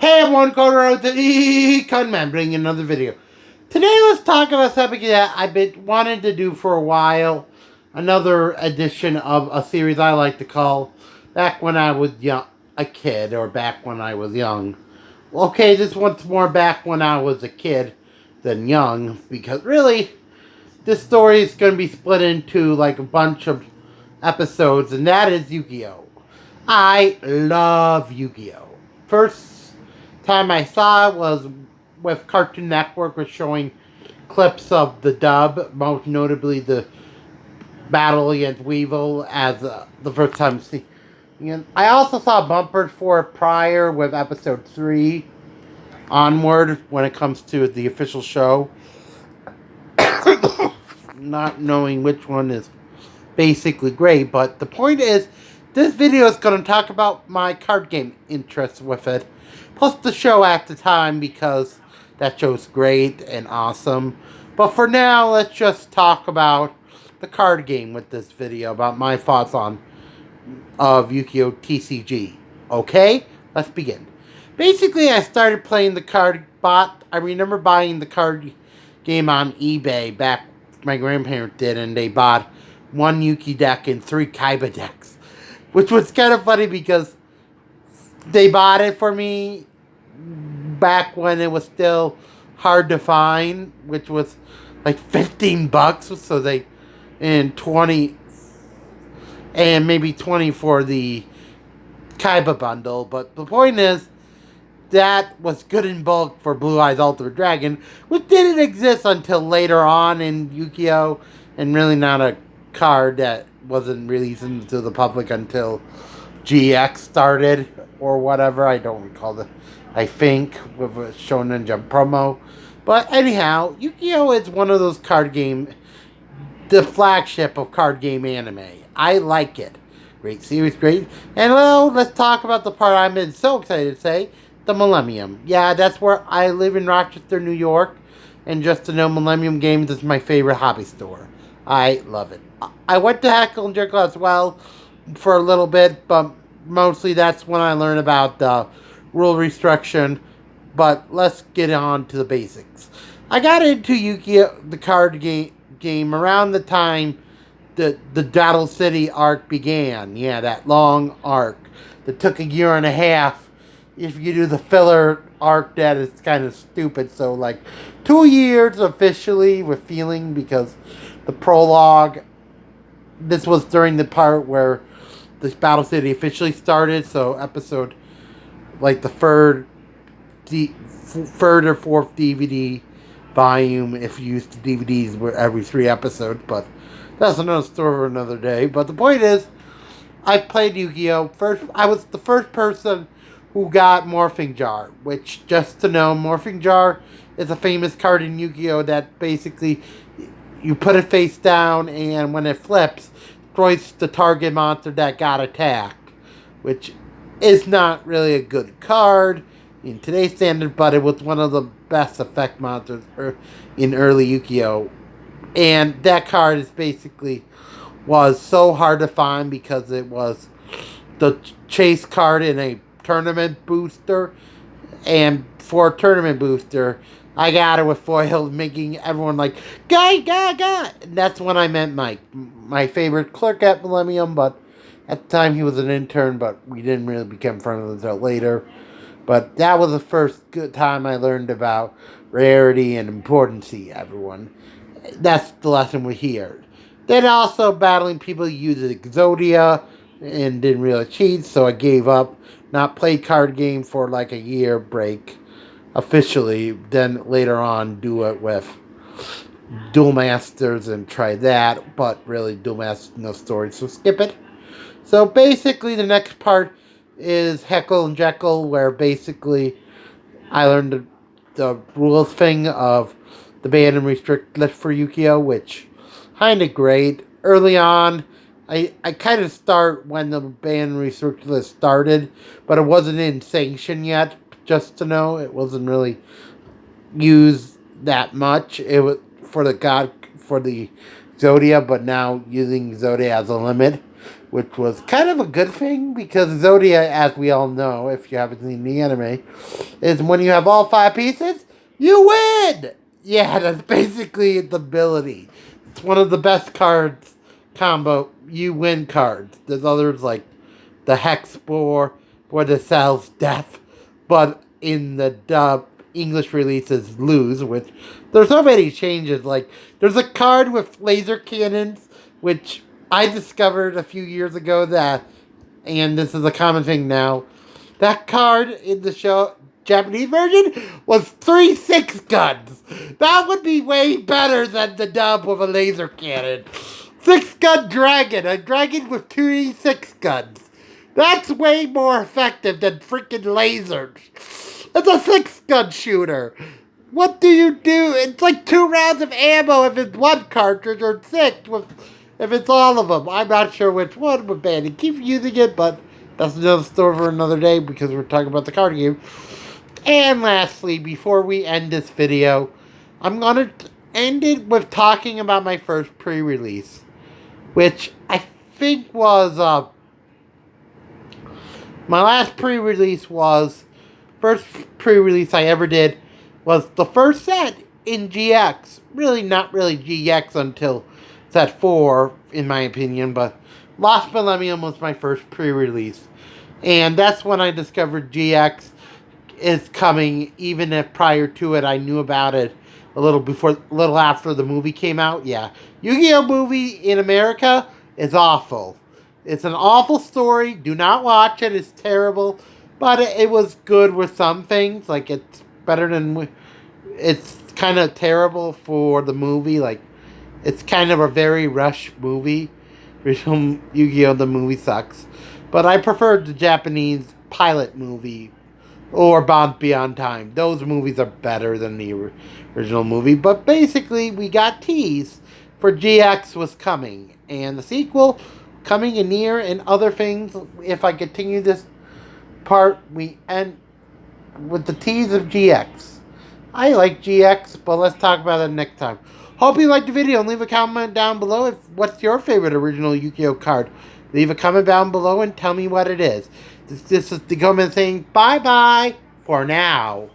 Hey everyone, Carter out the Conman bringing another video. Today let's talk about something that I've been wanting to do for a while. Another edition of a series I like to call Back When I Was Young, a Kid, or Back When I Was Young. Okay, this one's more back when I was a kid than young, because really, this story is going to be split into like a bunch of episodes, and that is Yu-Gi-Oh! I love Yu-Gi-Oh! First time I saw it was with Cartoon Network, was showing clips of the dub, most notably the battle against Weevil as the first time seeing it. I also saw bumpers for it prior with episode 3 onward when it comes to the official show. Not knowing which one is basically great, but the point is, this video is going to talk about my card game interests with it, plus the show at the time, because that show's great and awesome. But for now, let's just talk about the card game with this video, about my thoughts on Yu-Gi-Oh TCG. Okay, let's begin. Basically, I started playing the card I remember buying the card game on eBay back my grandparents did, and they bought one Yuki deck and 3 Kaiba decks, which was kind of funny because they bought it for me back when it was still hard to find, which was like $15, so they, and 20, and maybe 20 for the Kaiba bundle. But the point is, that was good in bulk for Blue Eyes Ultimate Dragon, which didn't exist until later on in Yu-Gi-Oh! And really not a card that wasn't released to the public until GX started, or whatever. I don't recall I think, with a Shonen Jump promo. But anyhow, Yu-Gi-Oh! Is one of those card game, the flagship of card game anime. I like it. Great series, great. And well, let's talk about the part I'm in so excited to say, the Millennium. Yeah, that's where I live, in Rochester, New York. And just to know, Millennium Games is my favorite hobby store. I love it. I went to Heckle and Jekyll as well for a little bit, but mostly that's when I learned about the rule restriction. But let's get on to the basics. I got into Yu-Gi-Oh! The card game around the time the Battle City arc began. Yeah, that long arc that took a year and a half. If you do the filler arc, that is kind of stupid. So, like, 2 years officially with feeling, because the prologue, this was during the part where this Battle City officially started. So, episode, like, the third or fourth DVD volume, if you use the DVDs, were every 3 episodes. But that's another story for another day. But the point is, I played Yu-Gi-Oh! I was the first person who got Morphing Jar, which, just to know, Morphing Jar is a famous card in Yu-Gi-Oh! That basically, you put it face down, and when it flips, destroys the target monster that got attacked, which is not really a good card in today's standard, but it was one of the best effect monsters in early Yu-Gi-Oh! And that card is basically, was so hard to find because it was the chase card in a tournament booster, and for a tournament booster, I got it with foils, making everyone like, guy, and that's when I met Mike, my favorite clerk at Millennium, but at the time he was an intern, but we didn't really become friends until later. But that was the first good time I learned about rarity and importancy, everyone. That's the lesson we hear. Then also battling people who used Exodia and didn't really cheat, so I gave up. Not played card game for like a year break officially. Then later on do it with Duel Masters and try that, but really Duel Masters no story, so skip it. So basically the next part is Heckle and Jekyll, where basically I learned the rules thing of the ban and restrict list for Yu-Gi-Oh!, which kind of great. Early on, I kind of start when the ban and restrict list started, but it wasn't in sanction yet, just to know. It wasn't really used that much. It was for the Zodia, but now using Zodia as a limit, which was kind of a good thing because Zodiac, as we all know, if you haven't seen the anime, is when you have all 5 pieces, you win! Yeah, that's basically its ability. It's one of the best cards combo you win cards. There's others like the Hex Spore, where the sells death, but in the dub English releases lose, which there's so many changes. Like, there's a card with laser cannons, which I discovered a few years ago that, and this is a common thing now, that card in the show, Japanese version, was 3/6 guns. That would be way better than the dub with a laser cannon. 6-gun dragon, a dragon with 2d6 guns. That's way more effective than freaking lasers. It's a 6-gun shooter. What do you do? It's like 2 rounds of ammo if it's 1 cartridge, or 6 if it's all of them. I'm not sure which one, but man, it keeps using it, but that's another story for another day because we're talking about the card game. And lastly, before we end this video, I'm going to end it with talking about my first pre-release, which I think was, my last pre-release was, first pre-release I ever did was the first set in GX. Really not really GX until set 4, in my opinion, but Lost Millennium was my first pre-release. And that's when I discovered GX is coming, even if prior to it I knew about it a little after the movie came out. Yeah, Yu-Gi-Oh movie in America is awful. It's an awful story. Do not watch it. It's terrible. But it was good with some things. Like, it's better than... It's kind of terrible for the movie. Like, it's kind of a very rushed movie. Original Yu-Gi-Oh! The movie sucks. But I preferred the Japanese pilot movie or Bound Beyond Time. Those movies are better than the original movie. But basically, we got teased for GX was coming. And the sequel coming in near and other things. If I continue this part, we end with the tease of GX. I like GX, but let's talk about it next time. Hope you liked the video and leave a comment down below if what's your favorite original Yu-Gi-Oh card. Leave a comment down below and tell me what it is. This is the comment saying bye-bye for now.